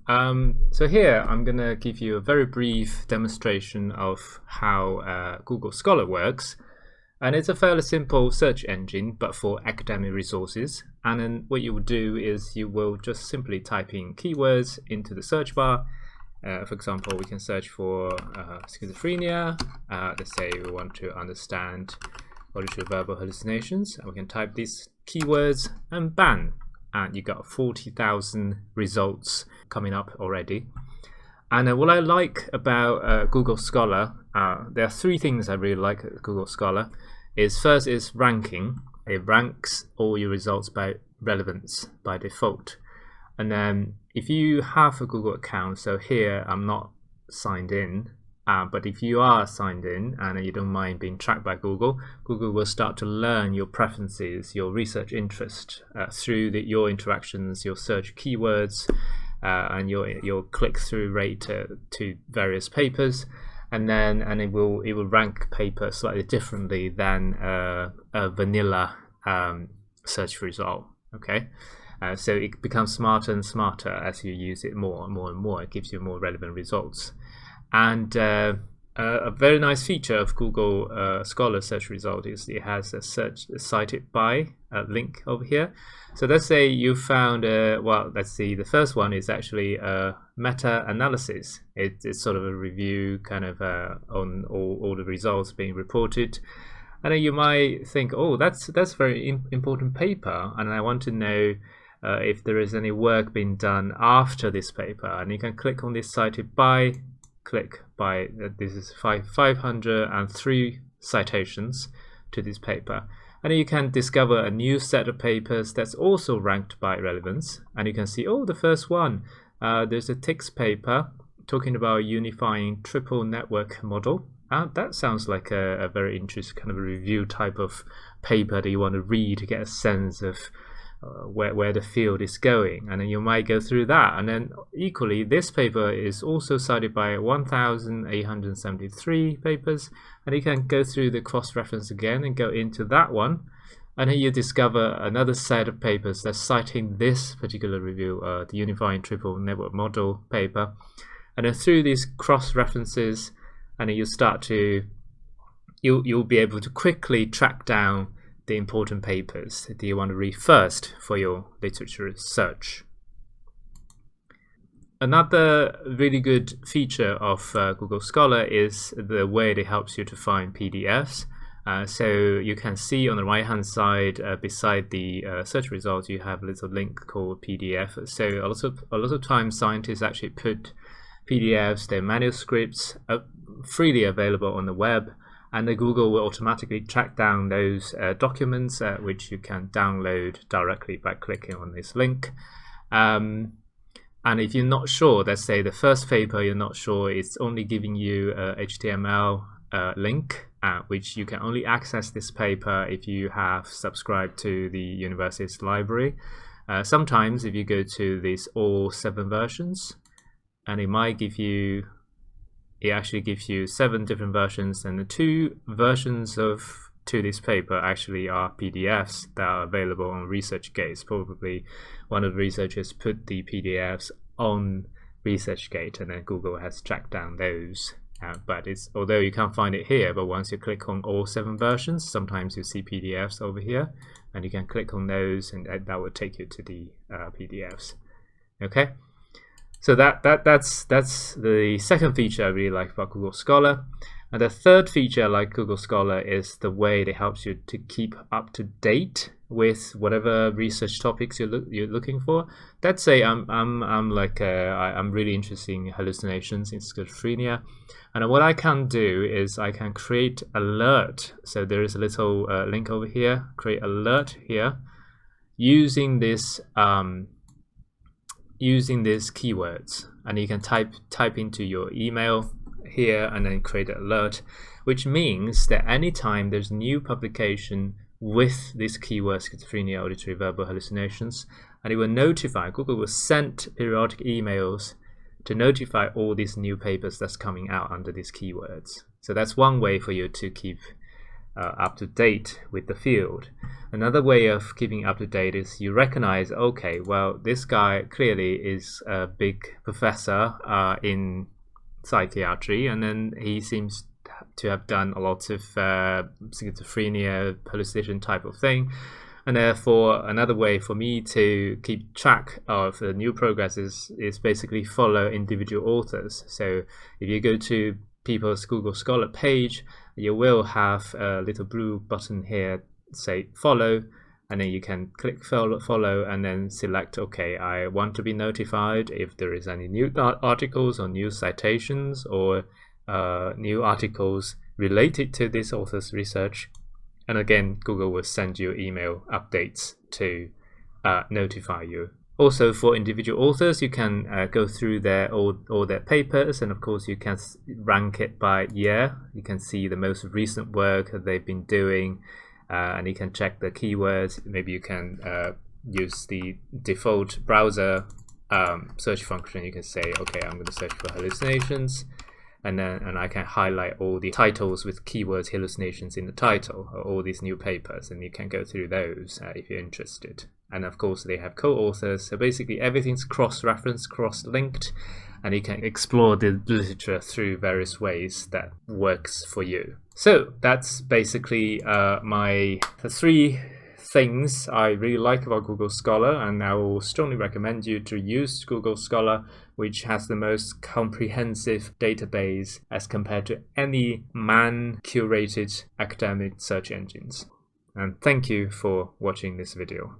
So here I'm going to give you a very brief demonstration of how Google Scholar works. And it's a fairly simple search engine, but for academic resources. And then what you will do is you will just simply type in keywords into the search bar. For example, we can search for schizophrenia. Let's say we want to understand auditory verbal hallucinations. And we can type these keywords and bang, and you got 40,000 results coming up already. And what I like about Google Scholar, there are three things I really like at Google Scholar. First is ranking. It ranks all your results by relevance by default. And then if you have a Google account, so here I'm not signed in, but if you are signed in and you don't mind being tracked by Google, Google will start to learn your preferences, your research interest through your interactions, your search keywords, and your click-through rate to various papers, and it will rank paper slightly differently than a vanilla search result. Okay, so it becomes smarter and smarter as you use it more and more and more. It gives you more relevant results. And a very nice feature of Google Scholar search result is it has a search cited by link over here. So let's say you found, well, let's see, the first one is actually a meta-analysis. It's sort of a review kind of on all the results being reported. And then you might think, oh, that's a very important paper, and I want to know if there is any work being done after this paper. And you can click on this cited by, click by, this is 503 citations to this paper. And you can discover a new set of papers that's also ranked by relevance. And you can see, oh, the first one, there's a text paper talking about unifying triple network model. That sounds like a very interesting kind of a review type of paper that you want to read to get a sense of where the field is going, and then you might go through that. And then equally, this paper is also cited by 1,873 papers, and you can go through the cross-reference again and go into that one, and then you discover another set of papers that's citing this particular review, the Unifying Triple Network Model paper. And then through these cross-references, and then you'll be able to quickly track down the important papers that you want to read first for your literature search. Another really good feature of Google Scholar is the way it helps you to find PDFs. So you can see on the right hand side beside the search results, you have a little link called PDF. So a lot of times scientists actually put PDFs, their manuscripts, freely available on the web. And the Google will automatically track down those documents, which you can download directly by clicking on this link. And if you're not sure, let's say the first paper you're not sure, it's only giving you a HTML link, which you can only access this paper if you have subscribed to the university's library. Sometimes if you go to these all 7 versions, and it might give you, it actually gives you 7 different versions, and the 2 versions to this paper actually are PDFs that are available on ResearchGate. Probably one of the researchers put the PDFs on ResearchGate, and then Google has tracked down those. But although you can't find it here, but once you click on all 7 versions, sometimes you see PDFs over here, and you can click on those, and that will take you to the PDFs. Okay. So that's the second feature I really like about Google Scholar. And the third feature I like Google Scholar is the way it helps you to keep up to date with whatever research topics you're looking for. Let's say I'm really interested in hallucinations in schizophrenia, and what I can do is I can create alert. So there is a little link over here, create alert here, using this keywords, and you can type into your email here and then create an alert, which means that anytime there's a new publication with this keyword schizophrenia, auditory verbal hallucinations, and it will notify, Google will send periodic emails to notify all these new papers that's coming out under these keywords. So that's one way for you to keep up to date with the field. Another way of keeping up to date is you recognize, okay, well, this guy clearly is a big professor in psychiatry, and then he seems to have done a lot of schizophrenia, hallucination type of thing. And therefore, another way for me to keep track of the new progress is basically follow individual authors. So if you go to people's Google Scholar page, you will have a little blue button here, say follow, and then you can click follow and then select, okay, I want to be notified if there is any new articles or new citations or new articles related to this author's research. And again, Google will send you email updates to notify you. Also, for individual authors, you can go through all their papers, and of course, you can rank it by year. You can see the most recent work that they've been doing, and you can check the keywords. Maybe you can use the default browser search function. You can say, okay, I'm going to search for hallucinations. And I can highlight all the titles with keywords hallucinations in the title, or all these new papers, and you can go through those if you're interested. And of course, they have co-authors, so basically everything's cross-referenced, cross-linked, and you can explore the literature through various ways that works for you. So that's basically the 3 things I really like about Google Scholar, and I will strongly recommend you to use Google Scholar, which has the most comprehensive database as compared to any man-curated academic search engines. And thank you for watching this video.